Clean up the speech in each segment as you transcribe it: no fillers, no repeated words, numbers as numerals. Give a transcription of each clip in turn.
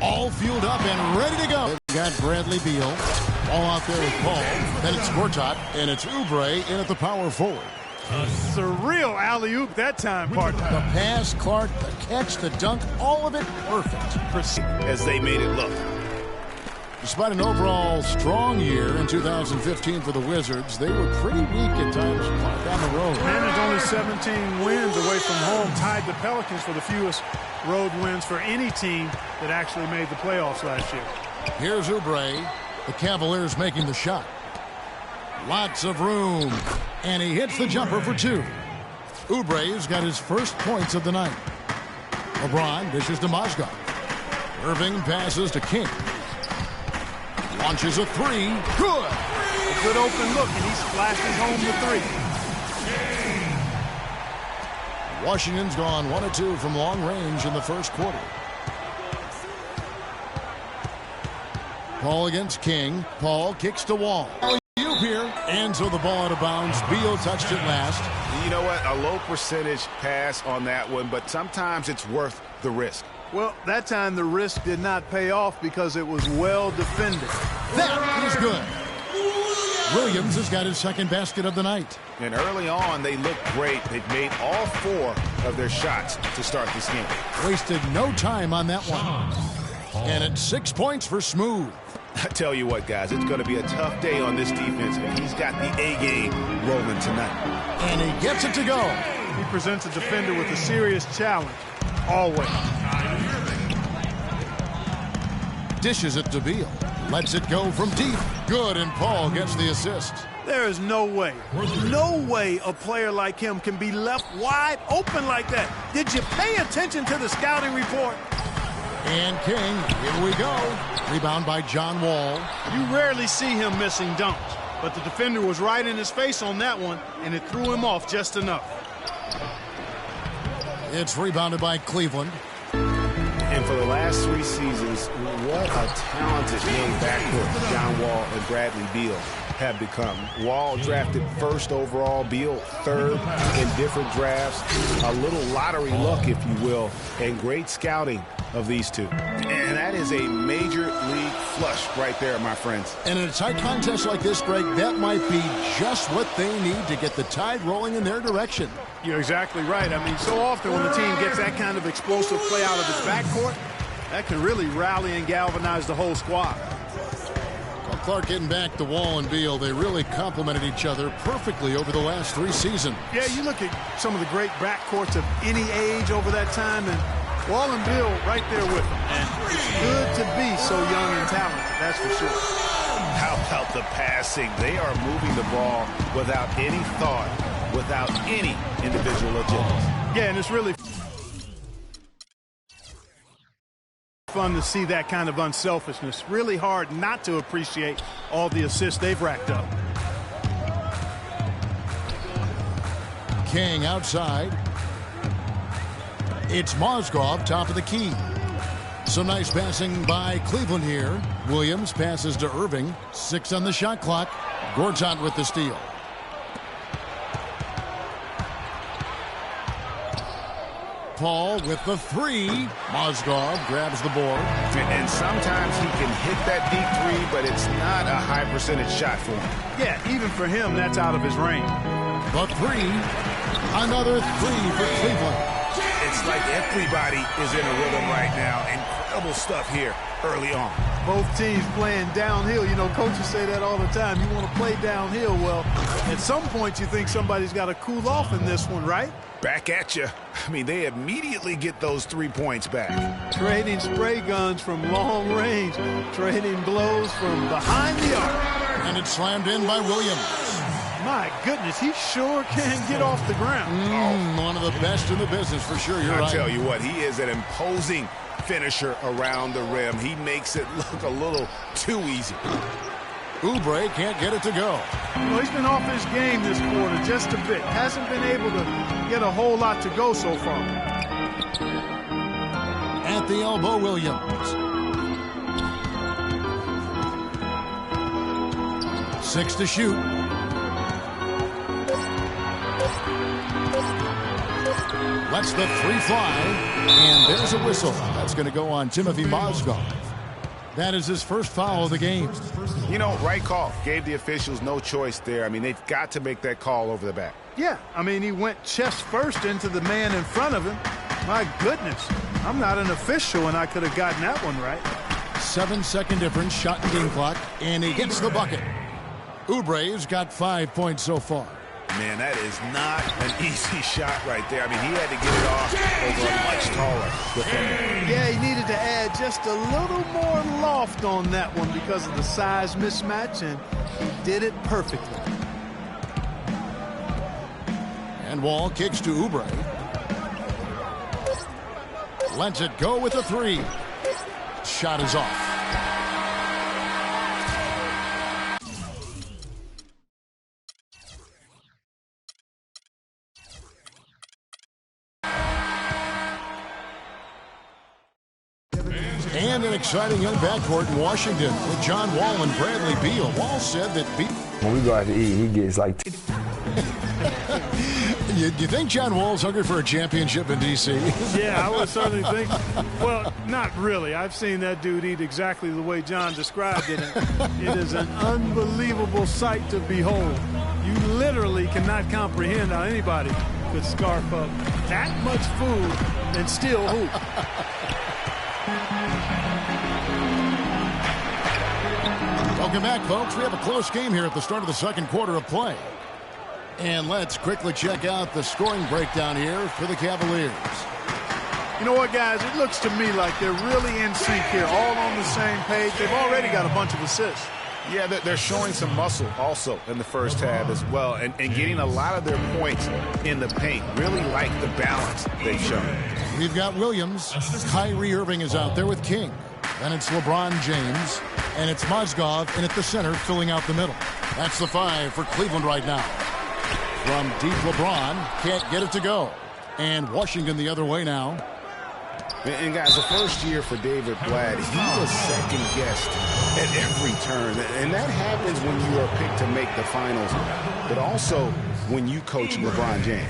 all fueled up and ready to go. They've got Bradley Beal. All out there with Paul. Then it's Gortat, and it's Oubre in at the power forward. A surreal alley-oop that time, partner. The pass, Clark, the catch, the dunk, all of it perfect. As they made it look. Despite an overall strong year in 2015 for the Wizards, they were pretty weak at times down the road. Managed only 17 wins away from home, tied the Pelicans for the fewest road wins for any team that actually made the playoffs last year. Here's Oubre. The Cavaliers making the shot. Lots of room. And he hits the jumper for two. Oubre's got his first points of the night. LeBron dishes to Mozgov. Irving passes to King. Launches a three. Good. A good open look, and he splashes home the three. Washington's gone 1 of 2 from long range in the first quarter. Paul against King. Paul kicks to Wall. Here. And so the ball out of bounds. Beal touched it last. You know what? A low percentage pass on that one, but sometimes it's worth the risk. Well, that time the risk did not pay off because it was well defended. That is good. Williams has got his second basket of the night. And early on, they looked great. They've made all 4 of their shots to start this game. Wasted no time on that one. And it's 6 points for Smooth. I tell you what, guys, it's going to be a tough day on this defense, and he's got the A-game rolling tonight. And he gets it to go. He presents a defender with a serious challenge, always. Dishes it to Beal. Lets it go from deep. Good, and Paul gets the assist. There is no way a player like him can be left wide open like that. Did you pay attention to the scouting report? And King, here we go. Rebound by John Wall. You rarely see him missing dunks, but the defender was right in his face on that one, and it threw him off just enough. It's rebounded by Cleveland. And for the last 3 seasons, what a talented young backcourt John Wall and Bradley Beal have become. Wall drafted first overall, Beal third in different drafts. A little lottery luck, if you will, and great scouting of these two. And that is a major league flush right there, my friends. And in a tight contest like this, Greg, that might be just what they need to get the tide rolling in their direction. You're exactly right. I mean, so often when the team gets that kind of explosive play out of its backcourt, that can really rally and galvanize the whole squad. Well, Clark getting back to Wall and Beal, they really complemented each other perfectly over the last 3 seasons. Yeah, you look at some of the great backcourts of any age over that time, and Wall and Beal right there with them. And it's good to be so young and talented, that's for sure. How about the passing? They are moving the ball without any thought, without any individual agendas. Yeah, and it's really fun to see that kind of unselfishness. Really hard not to appreciate all the assists they've racked up. King outside. It's Mozgov, top of the key. Some nice passing by Cleveland here. Williams passes to Irving. 6 on the shot clock. Gortat with the steal. Paul with the 3. Mozgov grabs the board. And sometimes he can hit that deep 3, but it's not a high percentage shot for him. Yeah, even for him, that's out of his range. The 3. Another 3 for Cleveland. It's like everybody is in a rhythm right now. Incredible stuff here early on. Both teams playing downhill. You know, coaches say that all the time. You want to play downhill. Well, at some point you think somebody's got to cool off in this one, right? Back at you. I mean, they immediately get those 3 points back. Trading spray guns from long range. Trading blows from behind the arc. And it's slammed in by Williams. My goodness, he sure can get off the ground. One of the best in the business for sure. You're right. I tell you what, he is an imposing finisher around the rim. He makes it look a little too easy. Oubre can't get it to go. You know, he's been off his game this quarter just a bit. Hasn't been able to get a whole lot to go so far. At the elbow, Williams. 6 to shoot. Lets the three fly. And there's a whistle. That's going to go on Timothy Mozgov. That is his first foul of the game. You know, right call. Gave the officials no choice there. I mean, they've got to make that call over the back. Yeah, I mean, he went chest first into the man in front of him. My goodness, I'm not an official, and I could have gotten that one right. 7-second difference, shot and game clock, and he gets the bucket. Oubre's got 5 points so far. Man, that is not an easy shot right there. I mean, he had to get it off over a much taller defender. Yeah, he needed to add just a little more loft on that one because of the size mismatch, and he did it perfectly. And Wall kicks to Oubre. Lets it go with a three. Shot is off. And an exciting young backcourt in Washington with John Wall and Bradley Beal. Wall said that when we go out to eat, he gets like... You think John Wall's hungry for a championship in D.C.? Yeah, I would certainly think. Well, not really. I've seen that dude eat exactly the way John described it. It is an unbelievable sight to behold. You literally cannot comprehend how anybody could scarf up that much food and still hoop. Welcome back, folks. We have a close game here at the start of the second quarter of play. And let's quickly check out the scoring breakdown here for the Cavaliers. You know what, guys? It looks to me like they're really in sync here, all on the same page. They've already got a bunch of assists. Yeah, they're showing some muscle also in the first half as well, and getting a lot of their points in the paint. Really like the balance they've shown. We've got Williams. Kyrie Irving is out there with King. Then it's LeBron James. And it's Mozgov in at the center, filling out the middle. That's the five for Cleveland right now. From deep, LeBron can't get it to go. And Washington the other way now. And guys, the first year for David Blatt, he was second-guessed at every turn. And that happens when you are picked to make the finals, but also when you coach LeBron James.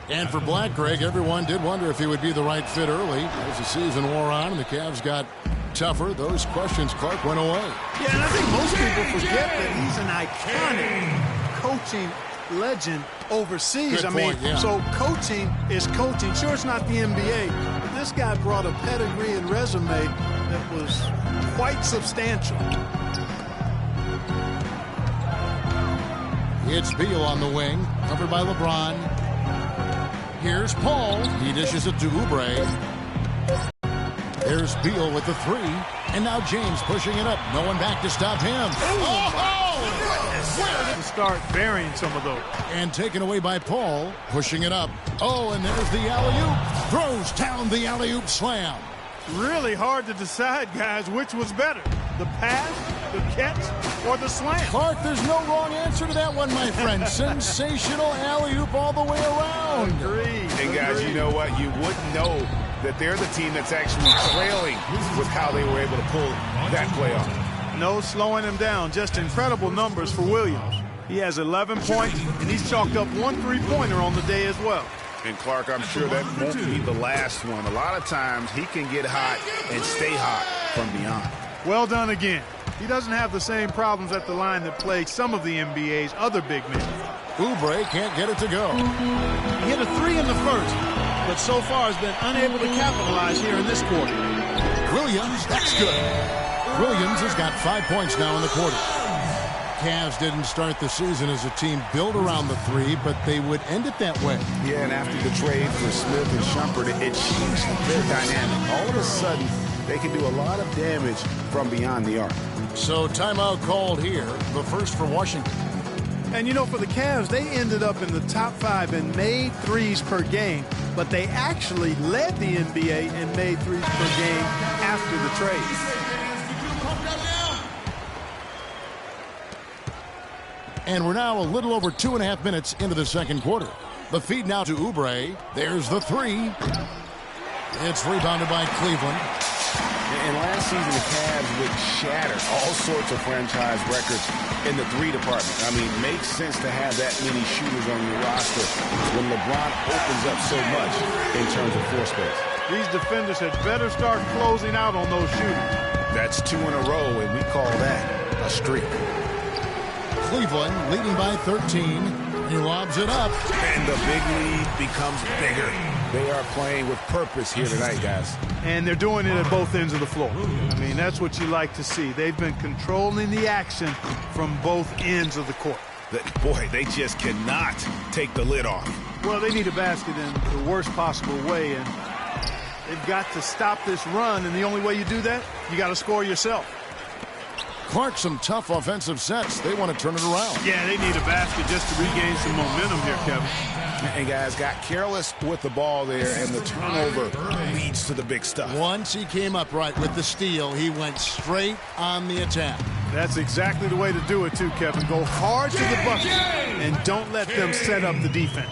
And for Blatt, Greg, everyone did wonder if he would be the right fit early. As the season wore on and the Cavs got tougher, those questions, Clark, went away. Yeah, and I think most people forget that he's an iconic coaching legend overseas. Good point, yeah. So coaching is coaching. Sure, it's not the NBA, but this guy brought a pedigree and resume that was quite substantial. It's Beal on the wing, covered by LeBron. Here's Paul. He dishes it to Oubre. There's Beal with the three. And now James pushing it up. No one back to stop him. To start burying some of those. And taken away by Paul. Pushing it up. Oh, and there's the alley-oop. Throws down the alley-oop slam. Really hard to decide, guys, which was better. The pass, the catch, or the slam. Clark, there's no wrong answer to that one, my friend. Sensational alley-oop all the way around. Agreed. And guys, you know what? You wouldn't know that they're the team that's actually trailing with how they were able to pull that play off. No slowing him down. Just incredible numbers for Williams. He has 11 points, and he's chalked up one three-pointer on the day as well. And Clark, I'm sure that won't be the last one. A lot of times he can get hot and stay hot from beyond. Well done again. He doesn't have the same problems at the line that plague some of the NBA's other big men. Oubre can't get it to go. He hit a three in the first, but so far has been unable to capitalize here in this quarter. Williams, that's good. Williams has got 5 points now in the quarter. Cavs didn't start the season as a team built around the three, but they would end it that way. Yeah, and after the trade for Smith and Shumpert, it changed their dynamic. All of a sudden, they can do a lot of damage from beyond the arc. So timeout called here, the first for Washington. And you know, for the Cavs, they ended up in the top 5 in made threes per game, but they actually led the NBA in made threes per game after the trade. And we're now a little over 2.5 minutes into the second quarter. The feed now to Oubre. There's the three. It's rebounded by Cleveland. And last season, the Cavs would shatter all sorts of franchise records in the three department. I mean, it makes sense to have that many shooters on your roster when LeBron opens up so much in terms of floor space. These defenders had better start closing out on those shooters. That's 2 in a row, and we call that a streak. Cleveland leading by 13. He lobs it up. And the big lead becomes bigger. They are playing with purpose here tonight, guys. And they're doing it at both ends of the floor. I mean, that's what you like to see. They've been controlling the action from both ends of the court. Boy, they just cannot take the lid off. Well, they need a basket in the worst possible way, and they've got to stop this run, and the only way you do that, you got to score yourself. Clark, some tough offensive sets. They want to turn it around. Yeah, they need a basket just to regain some momentum here, Kevin. And guys got careless with the ball there, and the turnover leads to the big stuff. Once he came up right with the steal, he went straight on the attack. That's exactly the way to do it, too, Kevin. Go hard to the bucket and don't let them set up the defense.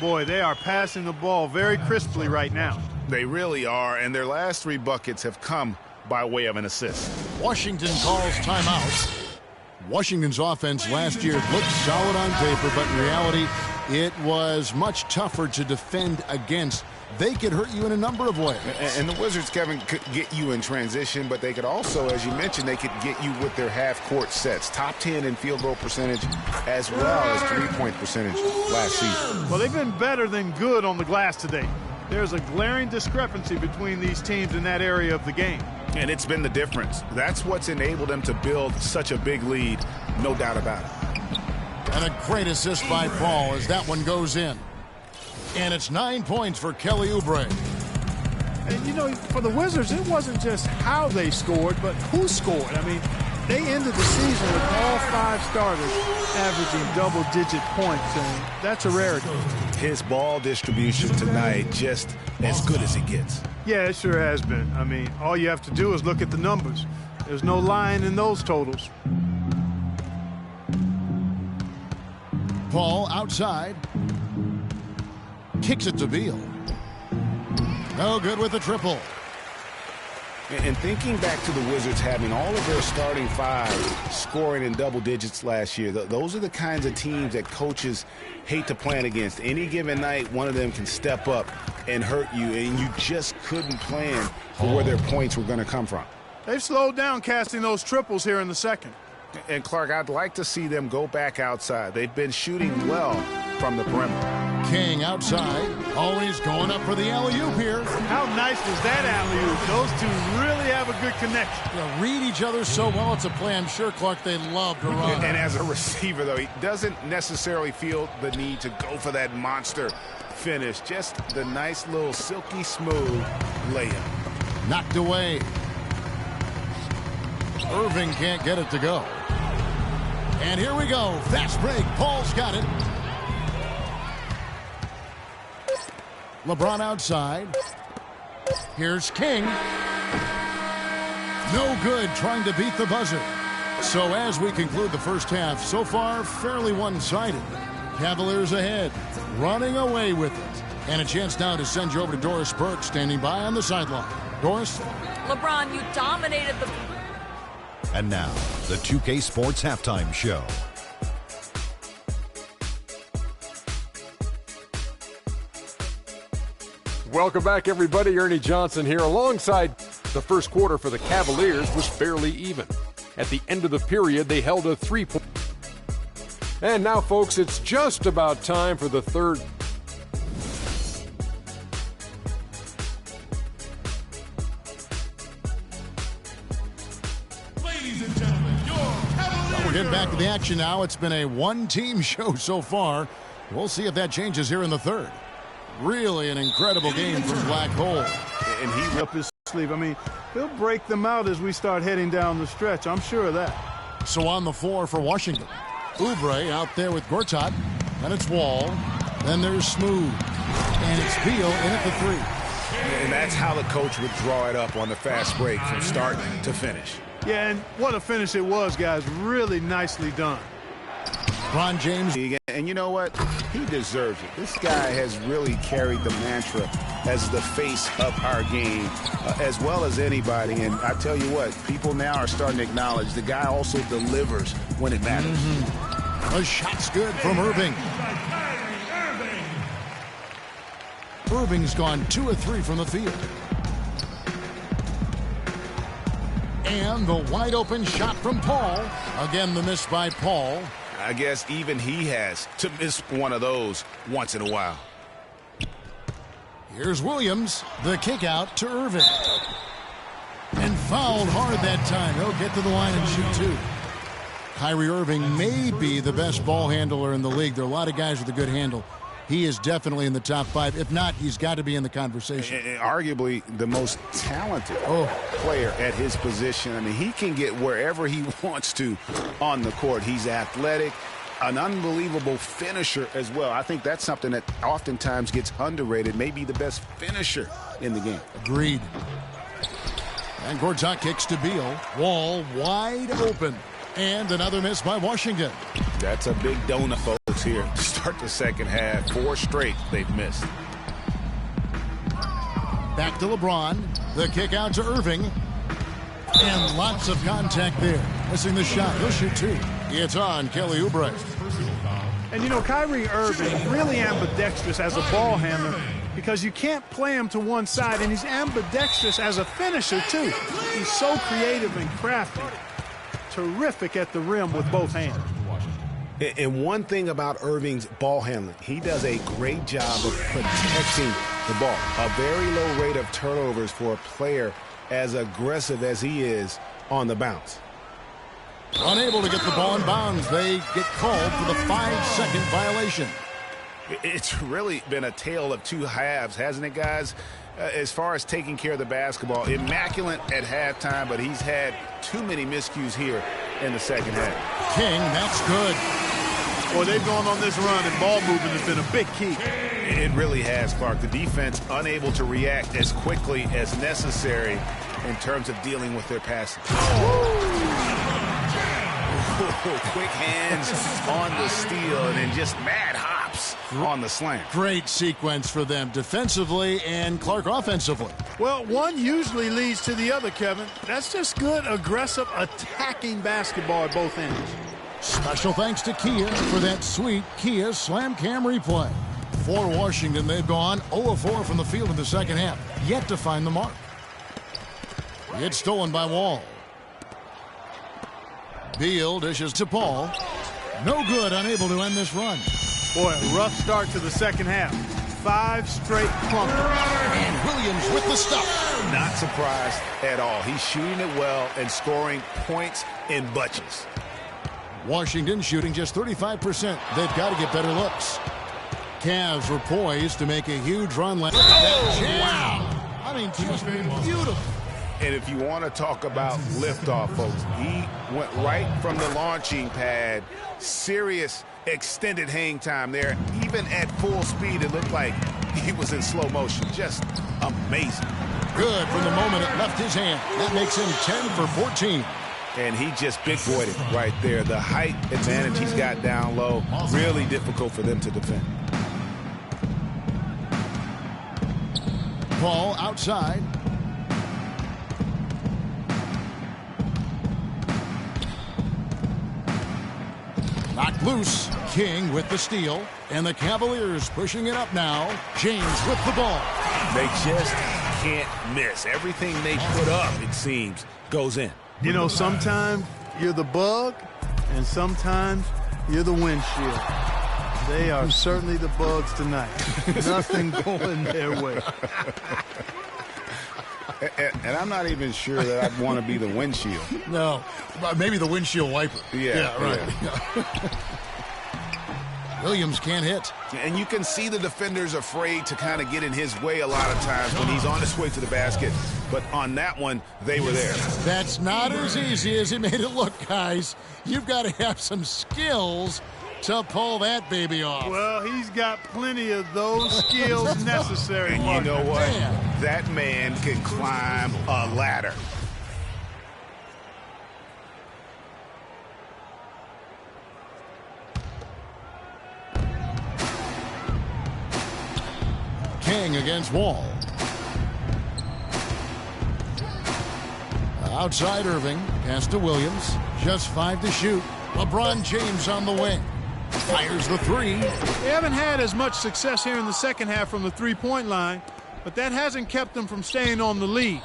Boy, they are passing the ball very crisply right now. They really are, and their last 3 buckets have come by way of an assist. Washington calls timeout. Washington's offense last year looked solid on paper, but in reality, it was much tougher to defend against. They could hurt you in a number of ways. And the Wizards, Kevin, could get you in transition, but they could also, as you mentioned, they could get you with their half-court sets. Top 10 in field goal percentage as well as three-point percentage last season. Well, they've been better than good on the glass today. There's a glaring discrepancy between these teams in that area of the game. And it's been the difference. That's what's enabled them to build such a big lead, no doubt about it. And a great assist by Paul as that one goes in. And it's 9 points for Kelly Oubre. And, you know, for the Wizards, it wasn't just how they scored, but who scored. I mean, they ended the season with all 5 starters averaging double-digit points, and that's a rarity. His ball distribution tonight just as good as it gets. Yeah, it sure has been. I mean, all you have to do is look at the numbers. There's no lying in those totals. Paul outside. Kicks it to Beal. No good with the triple. And thinking back to the Wizards having all of their starting 5 scoring in double digits last year, those are the kinds of teams that coaches hate to plan against. Any given night, one of them can step up and hurt you, and you just couldn't plan for where their points were going to come from. They've slowed down casting those triples here in the second. And, Clark, I'd like to see them go back outside. They've been shooting well from the perimeter. King outside, always going up for the alley-oop here. How nice was that alley-oop? Those two really have a good connection. They read each other so well. It's a play I'm sure, Clark, they love to run. And as a receiver, though, he doesn't necessarily feel the need to go for that monster finish. Just the nice little silky smooth layup. Knocked away. Irving can't get it to go. And here we go. Fast break. Paul's got it. LeBron outside. Here's King. No good trying to beat the buzzer. So as we conclude the first half, so far fairly one-sided. Cavaliers ahead, running away with it. And a chance now to send you over to Doris Burke, standing by on the sideline. Doris? LeBron, you dominated the... And now, the 2K Sports Halftime Show. Welcome back, everybody. Ernie Johnson here. Alongside the first quarter for the Cavaliers was fairly even. At the end of the period, they held a 3-point. And now, folks, it's just about time for the third. We're getting back to the action now. It's been a one-team show so far. We'll see if that changes here in the third. Really an incredible game from Black Hole. And he up his sleeve. I mean, he'll break them out as we start heading down the stretch. I'm sure of that. So on the floor for Washington. Oubre out there with Gortat. Then it's Wall. Then there's Smooth. And it's Beal in at the 3. And that's how the coach would draw it up on the fast break from start to finish. Yeah, and what a finish it was, guys. Really nicely done. LeBron James. And you know what? He deserves it. This guy has really carried the mantra as the face of our game, as well as anybody. And I tell you what, people now are starting to acknowledge the guy also delivers when it matters. A shot's good from Irving. Irving's gone 2 of 3 from the field. And the wide open shot from Paul. Again, the miss by Paul. I guess even he has to miss one of those once in a while. Here's Williams. The kick out to Irving. And fouled hard that time. He'll get to the line and shoot 2. Kyrie Irving may be the best ball handler in the league. There are a lot of guys with a good handle. He is definitely in the top 5. If not, he's got to be in the conversation. Arguably the most talented player at his position. I mean, he can get wherever he wants to on the court. He's athletic, an unbelievable finisher as well. I think that's something that oftentimes gets underrated. Maybe the best finisher in the game. Agreed. And Gortat kicks to Beal. Wall wide open. And another miss by Washington. That's a big donut, folks, here to start the second half. 4 straight they've missed. Back to LeBron. The kick out to Irving. And lots of contact there. Missing the shot. He'll shoot 2. It's on Kelly Oubre. And, you know, Kyrie Irving really ambidextrous as a ball handler because you can't play him to one side, and he's ambidextrous as a finisher, too. He's so creative and crafty. Terrific at the rim with both hands. And one thing about Irving's ball handling, he does a great job of protecting the ball. A very low rate of turnovers for a player as aggressive as he is on the bounce. Unable to get the ball in bounds. They get called for the 5-second violation. It's really been a tale of 2 halves, hasn't it, guys? As far as taking care of the basketball, immaculate at halftime, but he's had too many miscues here in the second half. King, that's good. Well, they've gone on this run, and ball movement has been a big key. It really has, Clark. The defense unable to react as quickly as necessary in terms of dealing with their passing. Quick hands on the steal and then just mad hops on the slam. Great sequence for them defensively and Clark offensively. Well, one usually leads to the other, Kevin. That's just good, aggressive, attacking basketball at both ends. Special thanks to Kia for that sweet Kia Slam Cam replay. For Washington, they've gone 0 of 4 from the field in the second half. Yet to find the mark. It's stolen by Wall. Beal dishes to Paul. No good, unable to end this run. Boy, a rough start to the second half. 5 straight clunkers. And Williams with the stop. Not surprised at all. He's shooting it well and scoring points in bunches. Washington shooting just 35%. They've got to get better looks. Cavs were poised to make a huge run. Look at that jam. Wow. I mean, just beautiful. And if you want to talk about liftoff, folks, he went right from the launching pad. Serious extended hang time there. Even at full speed, it looked like he was in slow motion. Just amazing. Good from the moment it left his hand. That makes him 10 for 14. And he just big-boyed it right there. The height advantage he's got down low, really difficult for them to defend. Paul outside. Knocked loose. King with the steal. And the Cavaliers pushing it up now. James with the ball. They just can't miss. Everything they put up, it seems, goes in. You know, sometimes you're the bug, and sometimes you're the windshield. They are certainly the bugs tonight. Nothing going their way. And I'm not even sure that I'd want to be the windshield. No, maybe the windshield wiper. Yeah, right. Yeah. Williams can't hit. And you can see the defenders afraid to kind of get in his way a lot of times when he's on his way to the basket. But on that one, they were there. That's not as easy as he made it look, guys. You've got to have some skills to pull that baby off. Well, he's got plenty of those skills necessary. And you know what? Man. That man can climb a ladder. against Wall. Outside Irving. Pass to Williams. Just 5 to shoot. LeBron James on the wing. Fires the three. They haven't had as much success here in the second half from the three-point line, but that hasn't kept them from staying on the lead.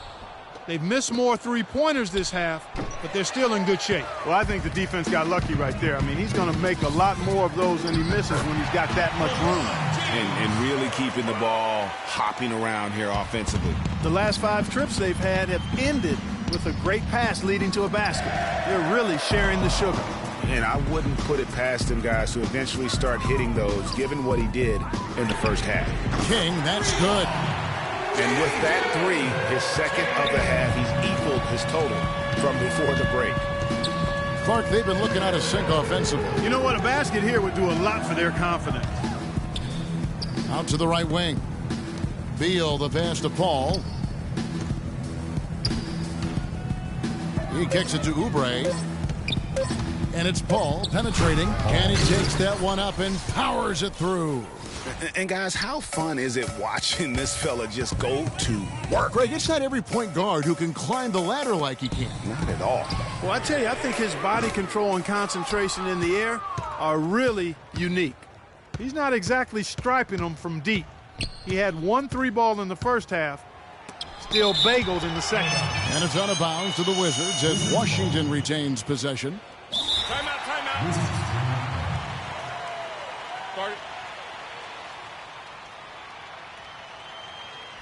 They've missed more three-pointers this half, but they're still in good shape. Well, I think the defense got lucky right there. I mean, he's going to make a lot more of those than he misses when he's got that much room. And really keeping the ball hopping around here offensively. The last 5 trips they've had have ended with a great pass leading to a basket. They're really sharing the sugar. And I wouldn't put it past him, guys, to eventually start hitting those, given what he did in the first half. King, that's good. And with that three, his second of the half, he's equaled his total from before the break. Clark, they've been looking out of sync offensively. You know what? A basket here would do a lot for their confidence. Out to the right wing. Beal, the pass to Paul. He kicks it to Oubre. And it's Paul penetrating. And he takes that one up and powers it through. And guys, how fun is it watching this fella just go to work? Greg, it's not every point guard who can climb the ladder like he can. Not at all. Well, I tell you, I think his body control and concentration in the air are really unique. He's not exactly striping them from deep. He had 1 3-ball in the first half, still bageled in the second. And it's out of bounds to the Wizards as Washington retains possession. Timeout. Start it.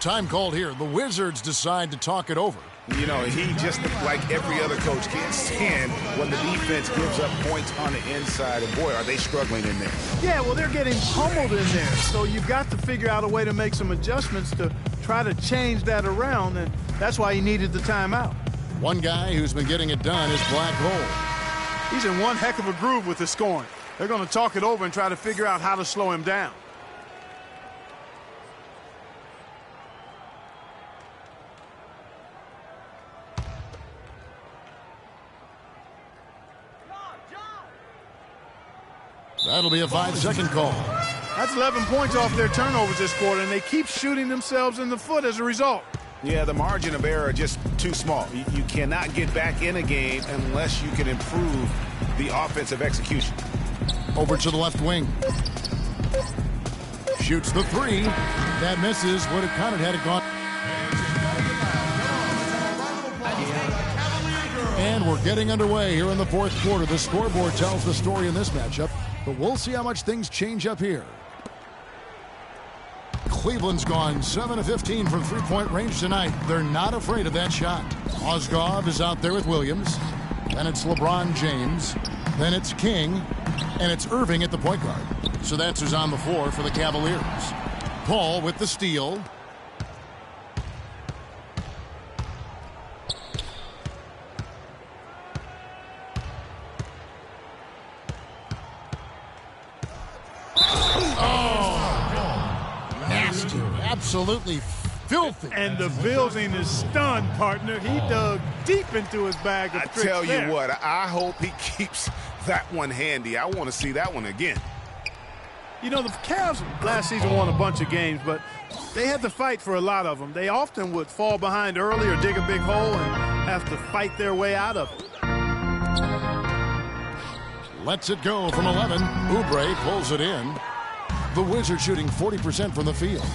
Time called here. The Wizards decide to talk it over. You know, he just, like every other coach, can't stand when the defense gives up points on the inside. And boy, are they struggling in there. Yeah, well, they're getting pummeled in there. So you've got to figure out a way to make some adjustments to try to change that around. And that's why he needed the timeout. One guy who's been getting it done is Black Hole. He's in one heck of a groove with his scoring. They're going to talk it over and try to figure out how to slow him down. That'll be a 5-second call. That's 11 points off their turnovers this quarter, and they keep shooting themselves in the foot as a result. Yeah, the margin of error just too small. You cannot get back in a game unless you can improve the offensive execution. Over to the left wing. Shoots the three. That misses. Would have counted had it gone. And we're getting underway here in the fourth quarter. The scoreboard tells the story in this matchup, but we'll see how much things change up here. Cleveland's gone 7 of 15 from three-point range tonight. They're not afraid of that shot. Mozgov is out there with Williams. Then it's LeBron James. Then it's King. And it's Irving at the point guard. So that's who's on the floor for the Cavaliers. Paul with the steal. Absolutely filthy. And the building is stunned, partner. He dug deep into his bag of tricks. I tell there. you what, I hope he keeps that one handy. I want to see that one again. You know, the Cavs last season won a bunch of games, but they had to fight for a lot of them. They often would fall behind early or dig a big hole and have to fight their way out of it. Lets it go from 11. Oubre pulls it in. The Wizards shooting 40% from the field.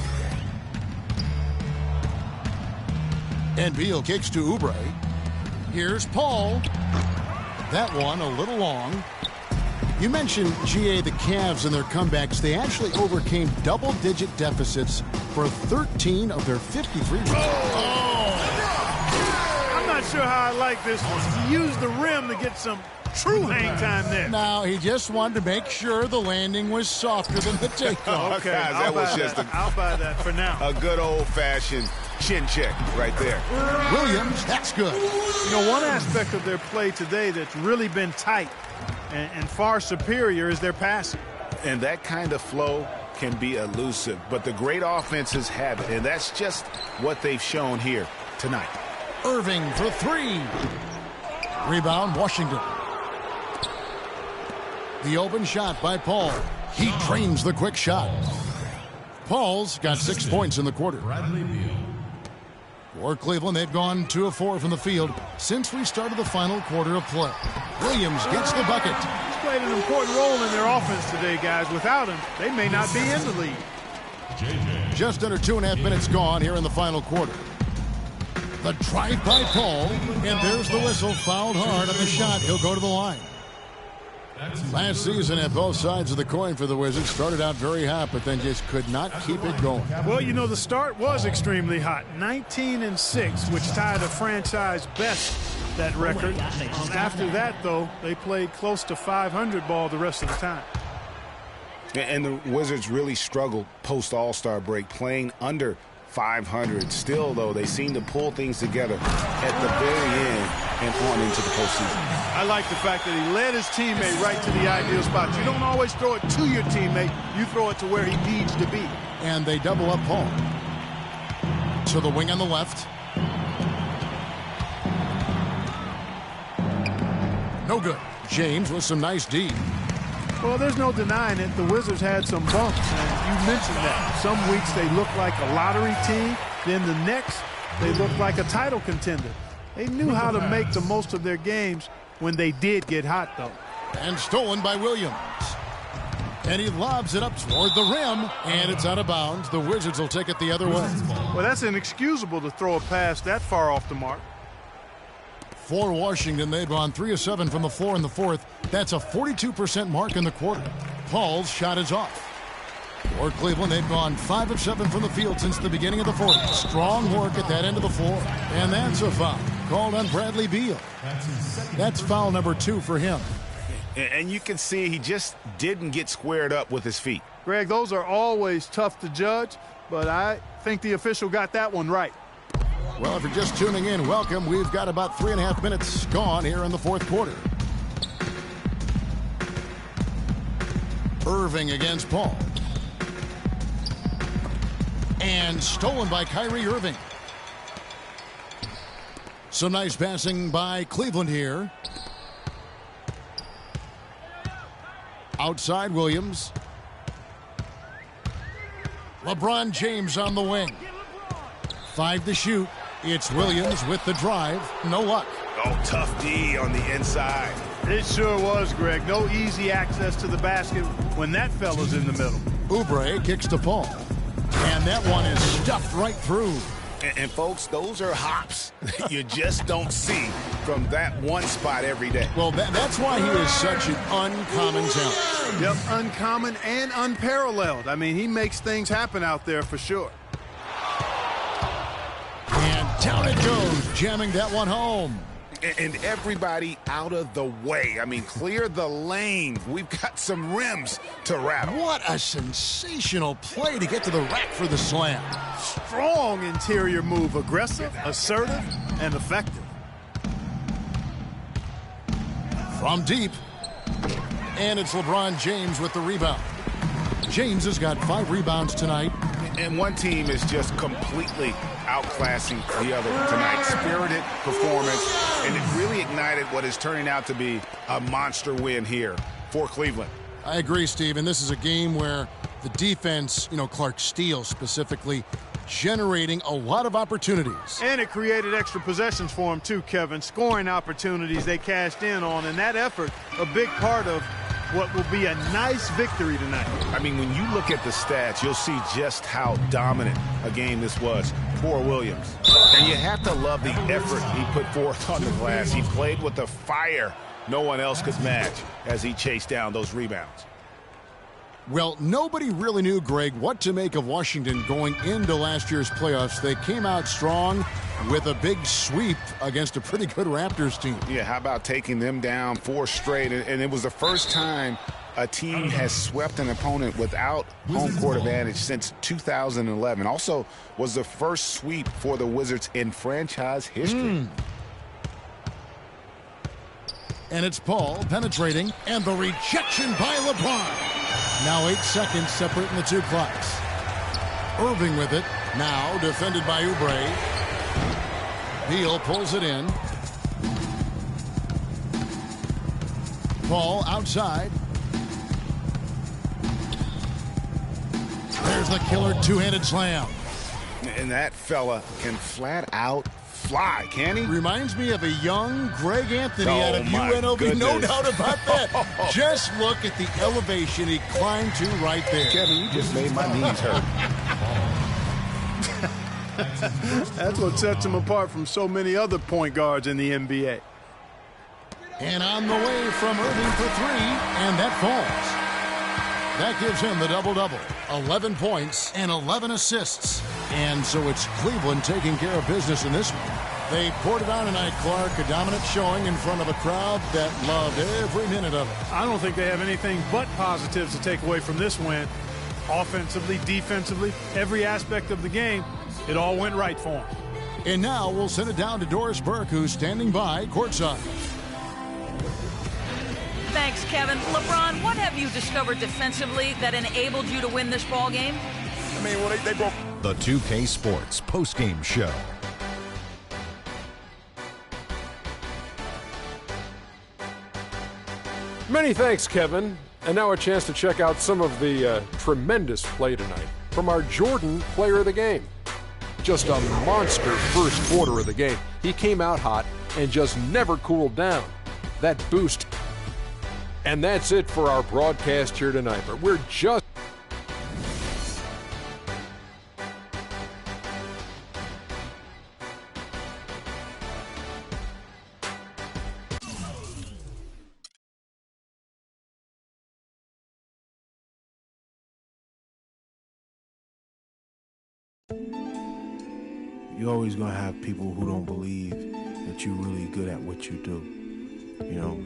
And Beal kicks to Oubre. Here's Paul. That one a little long. You mentioned, GA, the Cavs and their comebacks. They actually overcame double-digit deficits for 13 of their 53. I'm not sure how I like this one. He used the rim to get some true hang time there. Now, he just wanted to make sure the landing was softer than the takeoff. Okay, guys, that was just I'll buy that for now. a good old-fashioned chin check right there. Williams, that's good. You know, one aspect of their play today that's really been tight and far superior is their passing. And that kind of flow can be elusive, but the great offenses have it, and that's just what they've shown here tonight. Irving for three. Rebound, Washington. The open shot by Paul. He trains the quick shot. Paul's got 6 points in the quarter. For Cleveland, they've gone 2 of 4 from the field since we started the final quarter of play. Williams gets the bucket. He's played an important role in their offense today, guys. Without him, they may not be in the lead. Just under 2.5 minutes gone here in the final quarter. The drive by Paul, and there's the whistle. Fouled hard on the shot. He'll go to the line. Last season at both sides of the coin for the Wizards, started out very hot, but then just could not keep it going. Well, you know, the start was extremely hot. 19-6, which tied a franchise best, that record. After that, though, they played close to 500 ball the rest of the time. And the Wizards really struggled post-All-Star break, playing under 500. Still, though, they seem to pull things together at the very end and on into the postseason. I like the fact that he led his teammate right to the ideal spot. You don't always throw it to your teammate. You throw it to where he needs to be. And they double up Paul. To the wing on the left. No good. James with some nice D. Well, there's no denying it. The Wizards had some bumps, and you mentioned that. Some weeks they look like a lottery team. Then the next, they look like a title contender. They knew how to make the most of their games when they did get hot, though. And stolen by Williams. And he lobs it up toward the rim, and it's out of bounds. The Wizards will take it the other way. Well, that's inexcusable to throw a pass that far off the mark. For Washington, they've gone 3 of 7 from the floor in the fourth. That's a 42% mark in the quarter. Paul's shot is off. For Cleveland, they've gone 5 of 7 from the field since the beginning of the fourth. Strong work at that end of the floor. And that's a foul called on Bradley Beal. That's foul number 2 for him. And you can see he just didn't get squared up with his feet. Greg, those are always tough to judge, but I think the official got that one right. Well, if you're just tuning in, welcome. We've got about 3.5 minutes gone here in the fourth quarter. Irving against Paul. And stolen by Kyrie Irving. Some nice passing by Cleveland here. Outside Williams. LeBron James on the wing. 5 to shoot. It's Williams with the drive. No luck. Oh, tough D on the inside. It sure was, Greg. No easy access to the basket when that fella's in the middle. Oubre kicks to Paul. And that one is stuffed right through. And folks, those are hops you just don't see from that one spot every day. Well, that's why he is such an uncommon talent. Yep, uncommon and unparalleled. I mean, he makes things happen out there for sure. And down it goes, jamming that one home. And everybody out of the way. I mean, clear the lane. We've got some rims to rattle. What a sensational play to get to the rack for the slam. Strong interior move. Aggressive, assertive, and effective. From deep. And it's LeBron James with the rebound. James has got 5 rebounds tonight. And one team is just completely outclassing the other tonight. Spirited performance, and it really ignited what is turning out to be a monster win here for Cleveland. I agree, Steve, and this is a game where the defense, Clark Steele specifically, generating a lot of opportunities. And it created extra possessions for him too, Kevin. Scoring opportunities they cashed in on, and that effort, a big part of what will be a nice victory tonight. I mean, when you look at the stats, you'll see just how dominant a game this was for Williams. And you have to love the effort he put forth on the glass. He played with a fire no one else could match as he chased down those rebounds. Well, nobody really knew, Greg, what to make of Washington going into last year's playoffs. They came out strong with a big sweep against a pretty good Raptors team. Yeah, how about taking them down 4 straight? And it was the first time a team has swept an opponent without home court advantage since 2011. Also was the first sweep for the Wizards in franchise history. And it's Paul penetrating, and the rejection by LeBron. Now 8 seconds separating the 2 clocks. Irving with it, now defended by Oubre. Beal pulls it in. Paul outside. There's There's the killer two-handed slam. And that fella can flat out fly, can he? Reminds me of a young Greg Anthony Oh, out of my UNLV. No goodness. doubt about that. Just look at the elevation he climbed to right there. Kevin, you just made my knees hurt. That's what sets him apart from so many other point guards in the NBA. And on the way from Irving for three, and that falls. That gives him the double-double. 11 points and 11 assists. And so it's Cleveland taking care of business in this one. They poured it on tonight, Clark. A dominant showing in front of a crowd that loved every minute of it. I don't think they have anything but positives to take away from this win. Offensively, defensively, every aspect of the game, it all went right for them. And now we'll send it down to Doris Burke, who's standing by courtside. Thanks, Kevin. LeBron, what have you discovered defensively that enabled you to win this ball game? I mean, well, they broke. The 2K Sports postgame show. Many thanks, Kevin. And now a chance to check out some of the tremendous play tonight from our Jordan player of the game. Just a monster first quarter of the game. He came out hot and just never cooled down. That boost. And that's it for our broadcast here tonight. But we're just... You're always going to have people who don't believe that you're really good at what you do, you know.